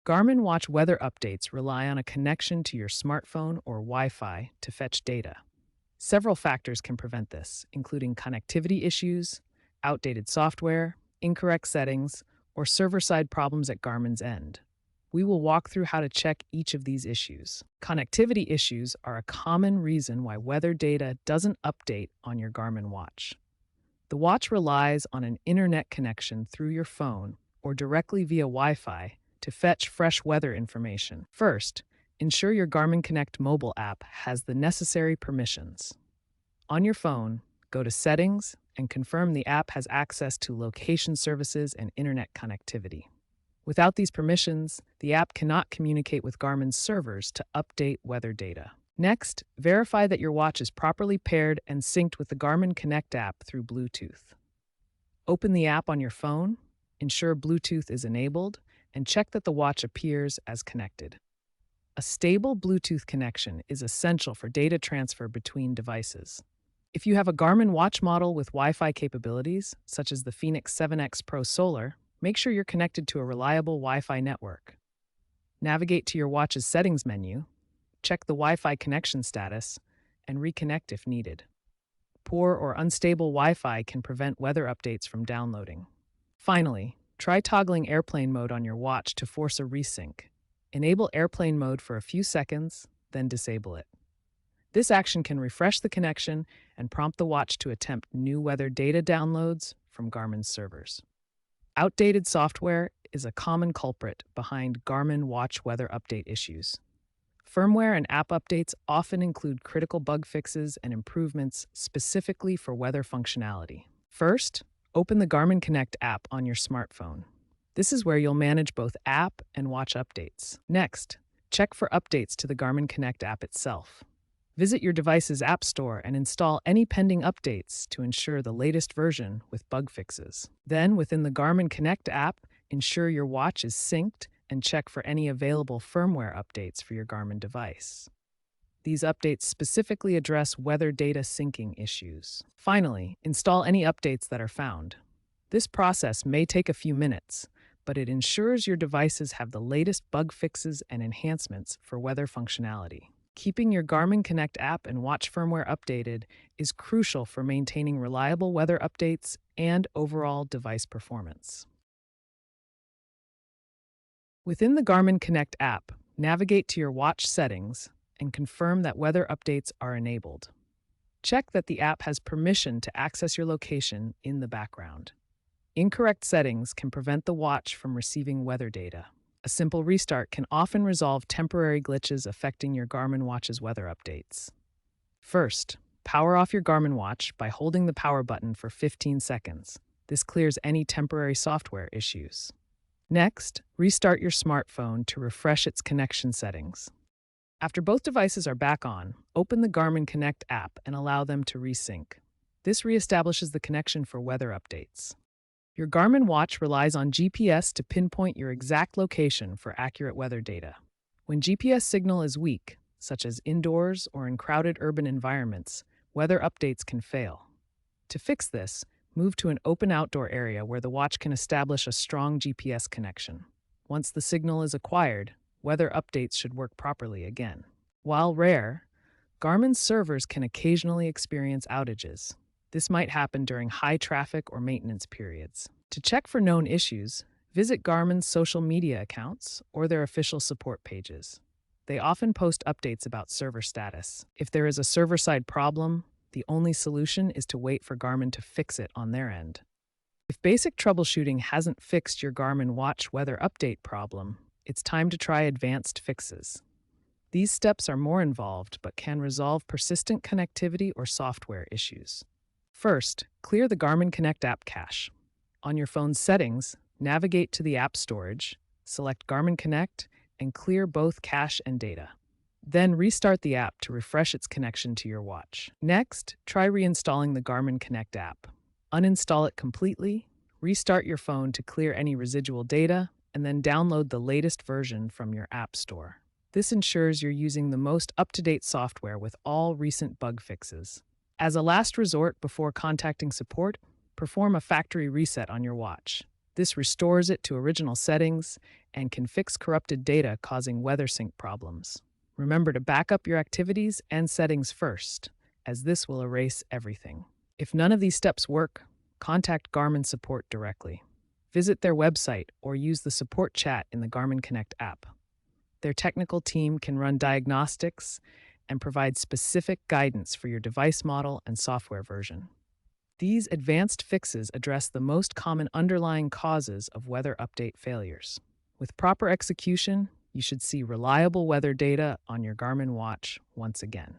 Garmin watch weather updates rely on a connection to your smartphone or Wi-Fi to fetch data. Several factors can prevent this, including connectivity issues, outdated software, incorrect settings, or server-side problems at Garmin's end. We will walk through how to check each of these issues. Connectivity issues are a common reason why weather data doesn't update on your Garmin watch. The watch relies on an internet connection through your phone or directly via Wi-Fi to fetch fresh weather information. First, ensure your Garmin Connect mobile app has the necessary permissions. On your phone, go to Settings and confirm the app has access to location services and internet connectivity. Without these permissions, the app cannot communicate with Garmin's servers to update weather data. Next, verify that your watch is properly paired and synced with the Garmin Connect app through Bluetooth. Open the app on your phone, ensure Bluetooth is enabled, and check that the watch appears as connected. A stable Bluetooth connection is essential for data transfer between devices. If you have a Garmin watch model with Wi-Fi capabilities, such as the Fenix 7X Pro Solar, make sure you're connected to a reliable Wi-Fi network. Navigate to your watch's settings menu, check the Wi-Fi connection status, and reconnect if needed. Poor or unstable Wi-Fi can prevent weather updates from downloading. Finally, try toggling airplane mode on your watch to force a resync. Enable airplane mode for a few seconds, then disable it. This action can refresh the connection and prompt the watch to attempt new weather data downloads from Garmin's servers. Outdated software is a common culprit behind Garmin watch weather update issues. Firmware and app updates often include critical bug fixes and improvements specifically for weather functionality. First, open the Garmin Connect app on your smartphone. This is where you'll manage both app and watch updates. Next, check for updates to the Garmin Connect app itself. Visit your device's app store and install any pending updates to ensure the latest version with bug fixes. Then, within the Garmin Connect app, ensure your watch is synced and check for any available firmware updates for your Garmin device. These updates specifically address weather data syncing issues. Finally, install any updates that are found. This process may take a few minutes, but it ensures your devices have the latest bug fixes and enhancements for weather functionality. Keeping your Garmin Connect app and watch firmware updated is crucial for maintaining reliable weather updates and overall device performance. Within the Garmin Connect app, navigate to your watch settings and confirm that weather updates are enabled. Check that the app has permission to access your location in the background. Incorrect settings can prevent the watch from receiving weather data. A simple restart can often resolve temporary glitches affecting your Garmin watch's weather updates. First, power off your Garmin watch by holding the power button for 15 seconds. This clears any temporary software issues. Next, restart your smartphone to refresh its connection settings. After both devices are back on, open the Garmin Connect app and allow them to resync. This reestablishes the connection for weather updates. Your Garmin watch relies on GPS to pinpoint your exact location for accurate weather data. When GPS signal is weak, such as indoors or in crowded urban environments, weather updates can fail. To fix this, move to an open outdoor area where the watch can establish a strong GPS connection. Once the signal is acquired, weather updates should work properly again. While rare, Garmin's servers can occasionally experience outages. This might happen during high traffic or maintenance periods. To check for known issues, visit Garmin's social media accounts or their official support pages. They often post updates about server status. If there is a server-side problem, the only solution is to wait for Garmin to fix it on their end. If basic troubleshooting hasn't fixed your Garmin watch weather update problem, it's time to try advanced fixes. These steps are more involved but can resolve persistent connectivity or software issues. First, clear the Garmin Connect app cache. On your phone's settings, navigate to the app storage, select Garmin Connect, and clear both cache and data. Then restart the app to refresh its connection to your watch. Next, try reinstalling the Garmin Connect app. Uninstall it completely, restart your phone to clear any residual data, and then download the latest version from your app store. This ensures you're using the most up-to-date software with all recent bug fixes. As a last resort before contacting support, perform a factory reset on your watch. This restores it to original settings and can fix corrupted data causing weather sync problems. Remember to back up your activities and settings first, as this will erase everything. If none of these steps work, contact Garmin support directly. Visit their website or use the support chat in the Garmin Connect app. Their technical team can run diagnostics and provide specific guidance for your device model and software version. These advanced fixes address the most common underlying causes of weather update failures. With proper execution, you should see reliable weather data on your Garmin watch once again.